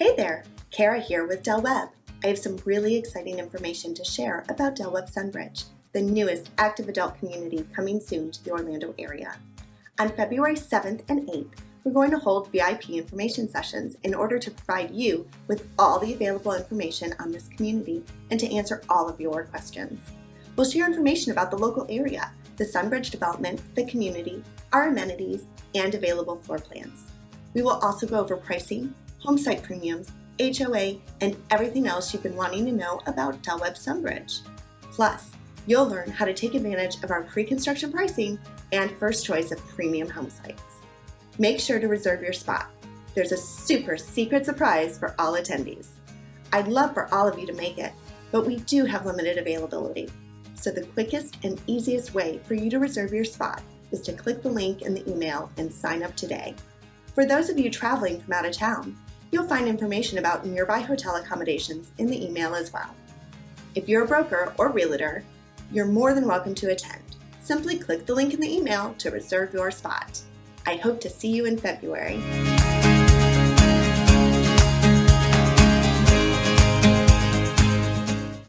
Hey there, Kara here with Webb. I have some really exciting information to share about Webb Sunbridge, the newest active adult community coming soon to the Orlando area. On February 7th and 8th, we're going to hold VIP information sessions in order to provide you with all the available information on this community and to answer all of your questions. We'll share information about the local area, the Sunbridge development, the community, our amenities, and available floor plans. We will also go over pricing, home site premiums, HOA, and everything else you've been wanting to know about Webb Sunbridge. Plus, you'll learn how to take advantage of our pre-construction pricing and first choice of premium home sites. Make sure to reserve your spot. There's a super secret surprise for all attendees. I'd love for all of you to make it, but we do have limited availability. So the quickest and easiest way for you to reserve your spot is to click the link in the email and sign up today. For those of you traveling from out of town, you'll find information about nearby hotel accommodations in the email as well. If you're a broker or realtor, you're more than welcome to attend. Simply click the link in the email to reserve your spot. I hope to see you in February.